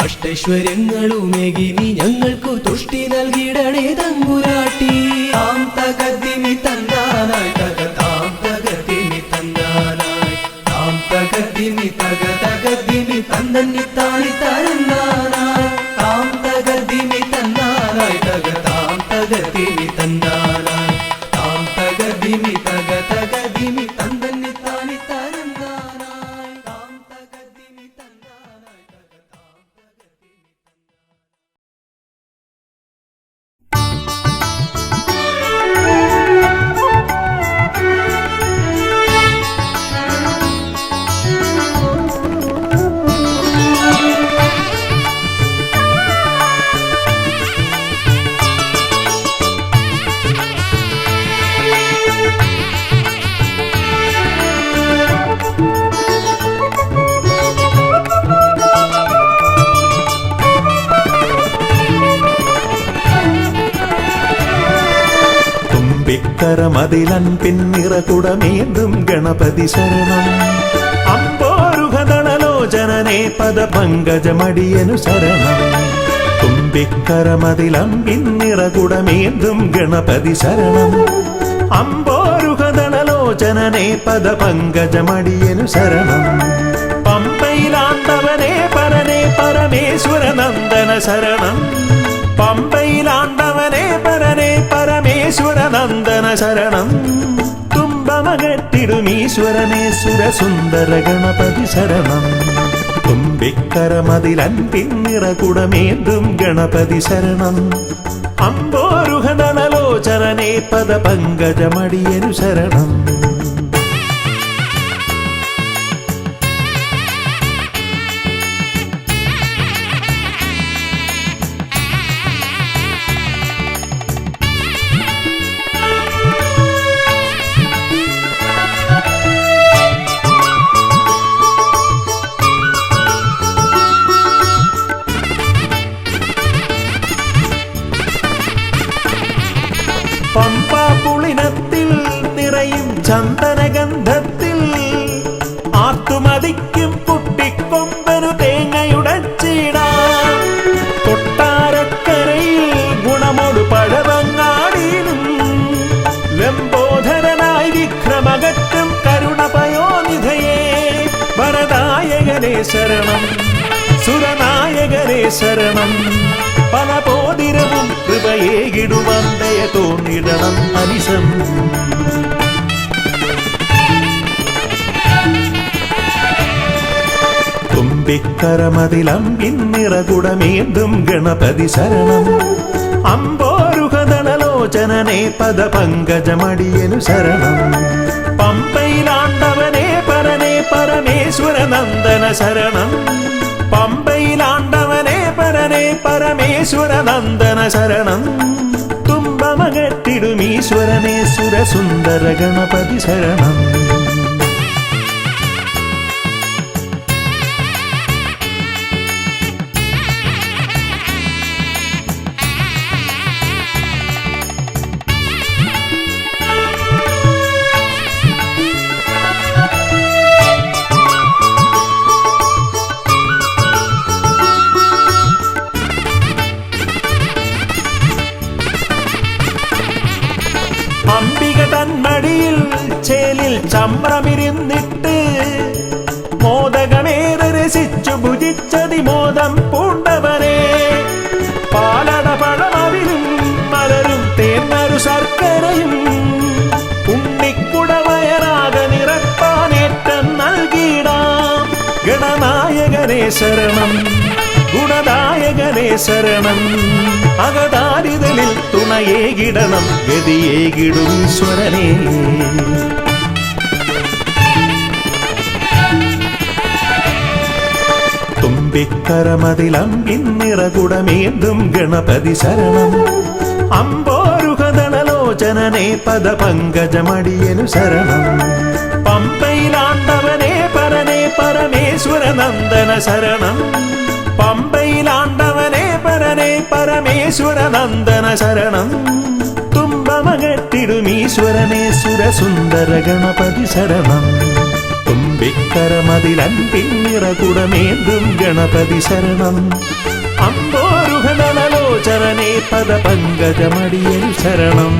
അഷ്ടൈശ്വര്യങ്ങളുമേകി നീ ഞങ്ങൾക്കു തുഷ്ടി നൽകിടണേ തമ്പുരാട്ടി. താം തകതിമി തന്താനായി തക താം തകതിമി തന്താനായി താം തകതിമി തക തകതിമി തന്നി താണി തരന്നാനായി താം തകതിമി തന്നാനായി തക താം തകതിമി തന്നാനായി താം തകതിമി തക തകതിമി തന്നി താണി തരന്നാനായി താം തകതിമി തന്നാനായി തക താം തകതിമി തുമ്പിക്കരമതിലൻപിൻ നിറകുടമേന്തും ഗണപതി ശരണം. അമ്പോരുഹദളലോചനനേ പദപങ്കജമടിയനു ശരണം. തുമ്പിക്കരമതിലൻപിൻ നിറകുടമേന്തും ഗണപതി ശരണം. അമ്പോരുഹദളലോചനനേ പദപങ്കജമടിയനു ശരണം. പമ്പയിലാണ്ടവനേ പരനേ പരമേശ്വരനന്ദന ശരണം. പമ്പയിലാണ്ടവനേ പരനേ പരമേശ്വരനന്ദന ശരണം. തുമ്പമകറ്റിടുമീശ്വരനേ സുരസുന്ദര ഗണപതി ശരണം. തുമ്പിക്കരമതിലൻപിൻ നിറകുടമേന്തും ഗണപതി ശരണം. അമ്പോരുഹദളലോചനനേ പദപങ്കജമടിയനു ശരണം. പമ്പാപുളിനത്തിൽ നിറയും ചന്ദനഗന്ധത്തിൽ ആർത്തുമതിക്കും കുട്ടിക്കൊമ്പനു തേങ്ങയുടച്ചിടാം. കൊട്ടാരക്കരയിൽ ഗുണമൊടു പഴവങ്ങാടിയിലും ലംബോധരനായി വിക്രമകറ്റും കരുണപയോനിധയേ വരദായകനേ ശരണം. സുരനായകനേ ശരണം. പല പോതിരവും കൃപയേകിടുവന്തയ തോന്നിടണം അനിശം. തുമ്പിക്കരമതിലംപിൻ നിറകുടമേന്തും ഗണപതി ശരണം. അമ്പോരുഹദളലോചനനേ പദപങ്കജമടിയനു ശരണം. പമ്പയിലാണ്ടവനേ പരനേ പരമേശ്വരനന്ദന ശരണം. പമ്പയിലാണ്ടവനേ പരനേ പരമേശ്വരനന്ദന ശരണം. തുമ്പമകറ്റിടുമീശ്വരനേ സുരസുന്ദര ഗണപതി ശരണം. അംബിക തന്മടിയിൽ ചേലിൽ ചമ്രമിരുന്നിട്ട് മോദകമേറെ രസിച്ചു ഭുജിച്ചതിമോദം പൂണ്ടവനെ. പാലട പഴമവിലും മലരും തേന്നരു ശർക്കരയും ഉണ്ണിക്കുടവയറാക നിറപ്പാനേറ്റം നൽകിടാം. ഗണനായകനേ ശരണം. ഗുണദായകനേ ശരണം. അകതാരിതലിൽ തുണയേകിടണം ഗതിയേകിടും ഈശ്വരനേ. തുമ്പിക്കരമതിലംപിൻ നിറകുടമേന്തും ഗണപതി ശരണം. അമ്പോരുഹദളലോചനനേ പദപങ്കജമടിയനു ശരണം. പമ്പയിലാണ്ടവനേ പരനേ പരമേശ്വരനന്ദന ശരണം. പമ്പയിലാണ്ടവനെ പരനെ പരമേശ്വര നന്ദന ശരണം. തുമ്പമകറ്റിടുമീശ്വരനെ സുരസുന്ദര ഗണപതി ശരണം. തുമ്പിക്കരമതിലൻപിന്നിറകുടമേന്തും ഗണപതി ശരണം. അമ്പോരുഹനലോചരനെ പദ പങ്കജമടിയൽ ശരണം.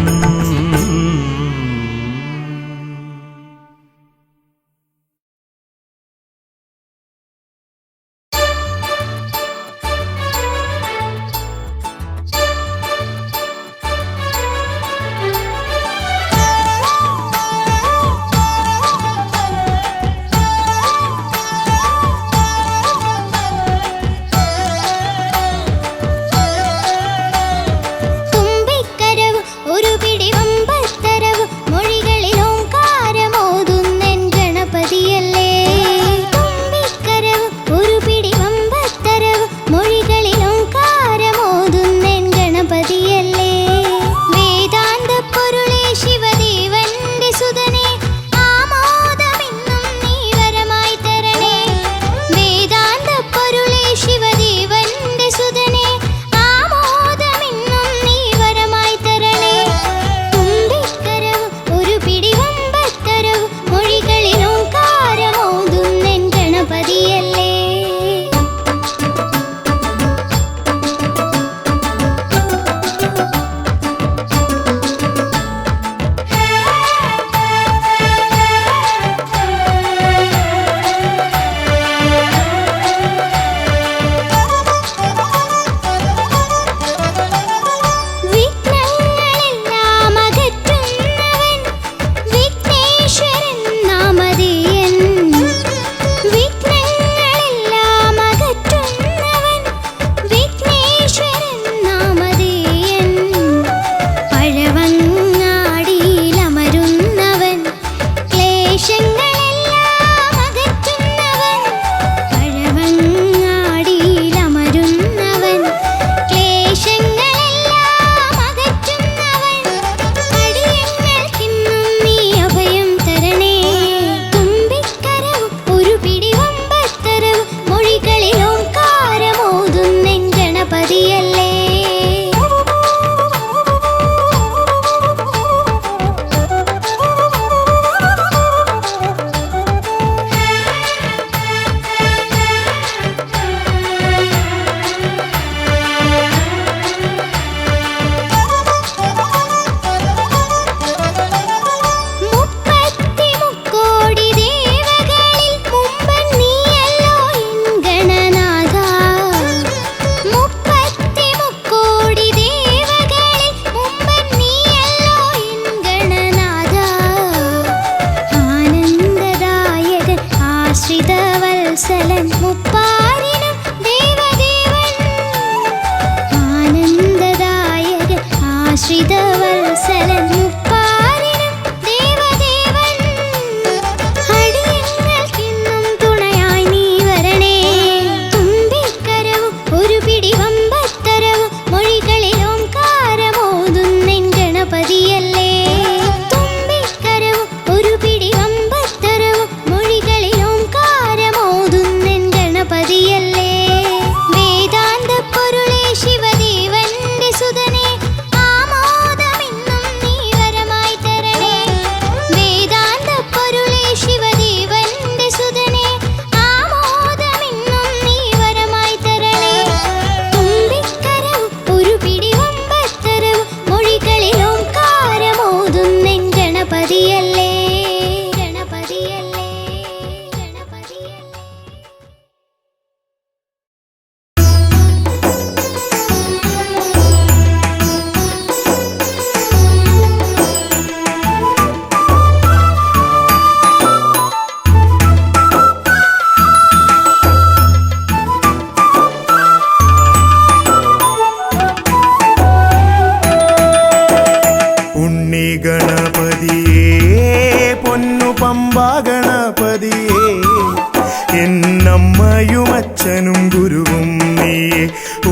എന്നമ്മയുമച്ഛനും ഗുരുവും നീയേ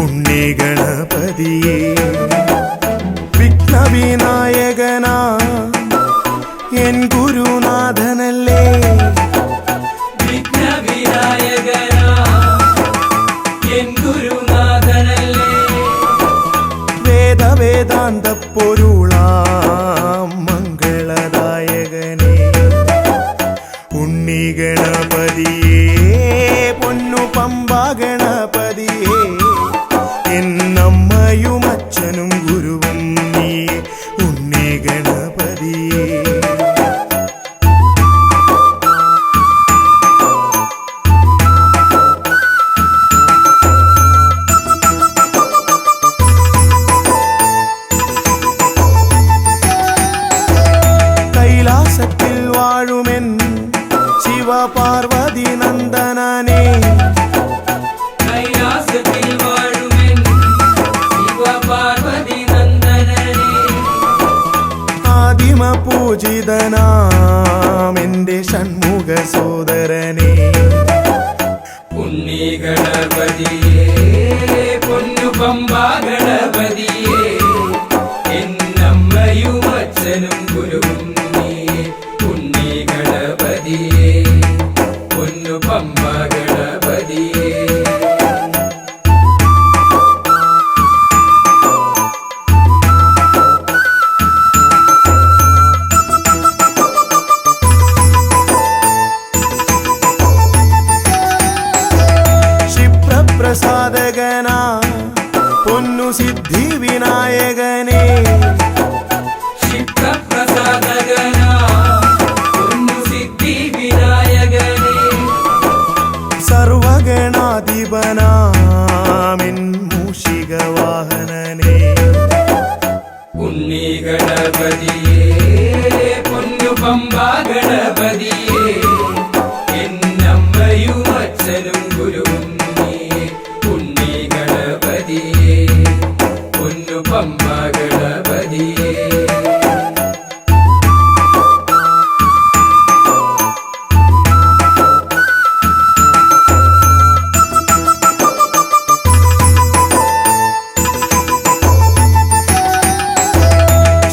ഉണ്ണി ഗണപതിയേ. വിഘ്നവിനായകനാ എൻ ഗുരുനാഥനല്ലേ, വിഘ്നവിനായകനാ എൻ വേദാന്ത പൊരുളാം മംഗളദായകനേ ഉണ്ണി ഗണപതിയേ പൊന്നു പമ്പാ ഗണപതിയേ എന്നമ്മയും അച്ഛനും ഗുരുവും നീയേ ഉണ്ണി ഗണപതിയേ കൈലാസത്തിൽ വാഴുമെൻ ശിവപാർവതി നന്ദനനേ കൈലാസത്തിൽ വാഴുമെൻ ശിവപാർവതി നന്ദനനേ ആദിമ പൂജിതനാം എന്റെ ഷൺമുഖ സോദരനേ ഉണ്ണി ഗണപതിയേ പൊന്നു പമ്പാ ഗണപതിയേ എന്നമ്മയും അച്ഛനും ഗുരുവും നീയേ ഉണ്ണി ഗണപതിയേ പൊന്നു പമ്പാ ഗണപതിയേ ക്ഷിപ്രപ്രസാദകനാ പൊന്നു സിദ്ധി വിനായകനേ ക്ഷിപ്രപ്രസാദകനാ പൊന്നു സിദ്ധി വിനായകനേ സർവഗണാധിപനാമിൻ മൂഷിക വാഹനനേ ഉണ്ണി ഗണപതിയേ പൊന്നു പമ്പാ ഗണപതിയേ എന്നമ്മയും അച്ഛനും ഗുരുവും നീയേ ഉണ്ണി ഗണപതിയേ പൊന്നു പമ്പാ ഗണപതിയേ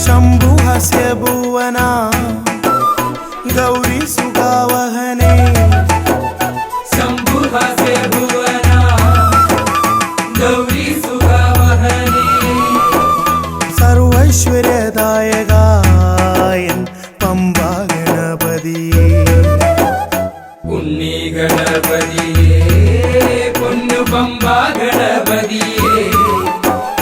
ശംഭുഹസ്യ ഭുവന ഗൗരി സുഗാവഹനേ ശംഭുഹസ്യ ഭുവന ഗൗരി സുഗാവഹനേ സർവൈശ്വര്യദായകായൻ പമ്പാ ഗണപതിയേ ഉണ്ണി ഗണപതിയേ പൊന്നു പമ്പാ ഗണപതിയേ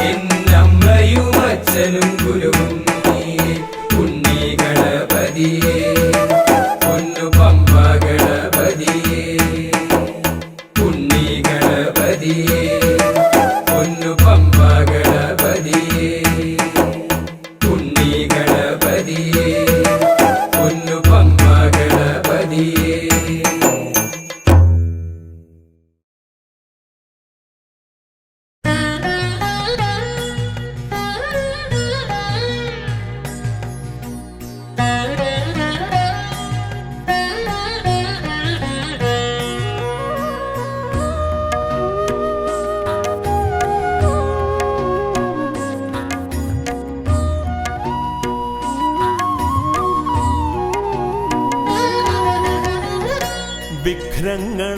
എന്നമ്മയും അച്ഛനും ഗുരുവും നീയേ ഉണ്ണി ഗണപതിയേ പൊന്നു പമ്പാ ഗണപതിയേ ഉണ്ണി ഗണപതിയേ പൊന്നു പമ്പാ ഗണപതിയേ ഉണ്ണി ഗണപതിയേ പൊന്നു പമ്പാ ഗണപതിയേ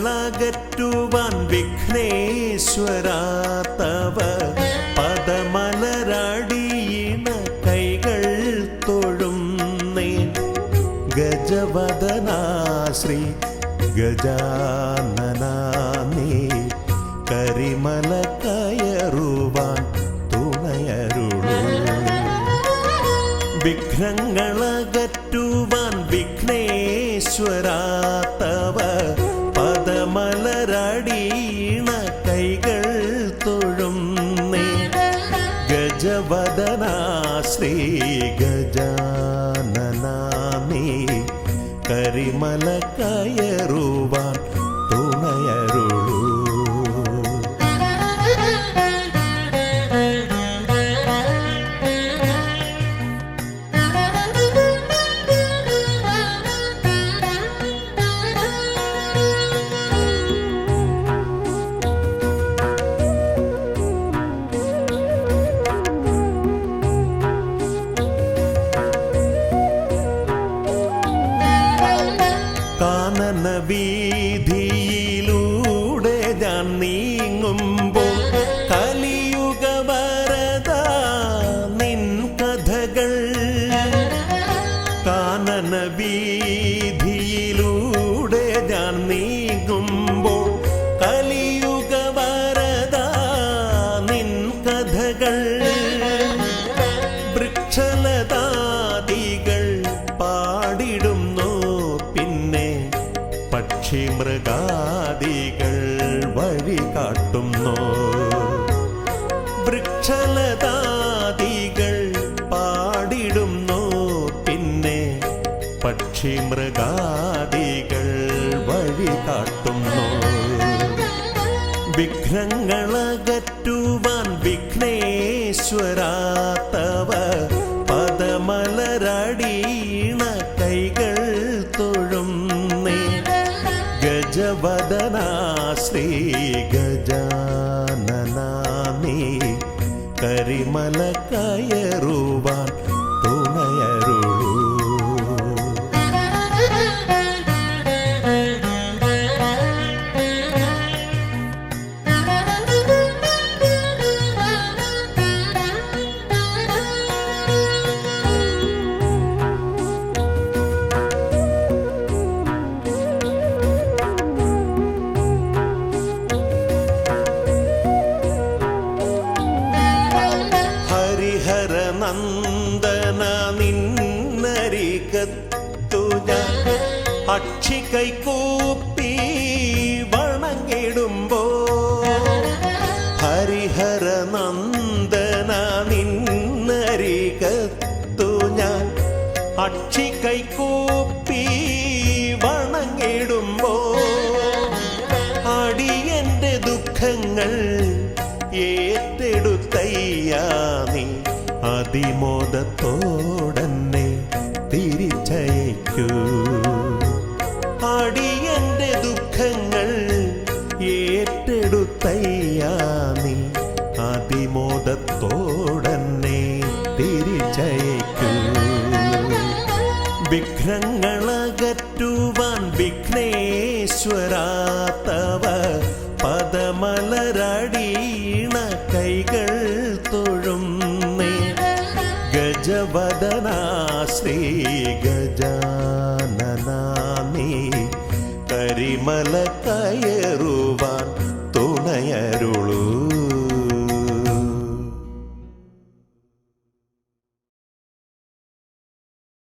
വിഘ്നങ്ങളകറ്റുവാൻ വിഘ്നേശ്വരാ തവ പദമലരടിയിണ കൈകൾ തൊഴുന്നേ ഗജവദനാ ശ്രീ ഗജാനനാ നീ കരിമല കയറുവാൻ തുണയരുളൂ വിഘ്നങ്ങളകറ്റുവാൻ വിഘ്നേശ്വരാ തവ പദമലരടിയിണ കൈകൾ തൊഴുന്നേ ഗജവദനാ ശ്രീ ഗജാനനാ നീ കരിമല കയറുവാൻ തുണയരുളൂ കാനന വീ വൃക്ഷലതാദികൾ പാടിടുന്നു, പിന്നെ പക്ഷി മൃഗാദികൾ വഴി കാട്ടുന്നു. വിഘ്നങ്ങളകറ്റുവാൻ വിഘ്നേശ്വരാ തവ പദമലരടീണ കൈകൾ തൊഴുന്നേ. ഗജവദനാ ശ്രീ ഗജാനനാമേ കരിമല കയറുവാൻ തുണയരുളൂ. ഹരിഹരനന്ദന നിന്നരികത്തു ഞാൻ അക്ഷി കൈകൂപ്പി വണങ്ങിടുമ്പോ. ഹരിഹരനന്ദന നിന്നരികത്തു ഞാൻ അക്ഷി കൈകൂപ്പി വണങ്ങിടുമ്പോ. അടിയന്റെ ദുഃഖങ്ങൾ ഏറ്റെടുത്തയ്യാ നീ അതിമോദത്തോടന്നെ തിരിച്ചയക്കൂ. അടിയന്റെ ദുഃഖങ്ങൾ ഏറ്റെടുത്തയ്യാ നീ അതിമോദത്തോടന്നെ തിരിച്ചയക്കൂ. വിഘ്നങ്ങളകറ്റുവാൻ വിഘ്നേശ്വരാ തവ പദമലരടീണ കൈകൾ തൊഴുന്നേ. ഗജവദനാ ശ്രീ ഗജാനനാമേ കരിമല കയറുവാൻ തുണയരുളൂ.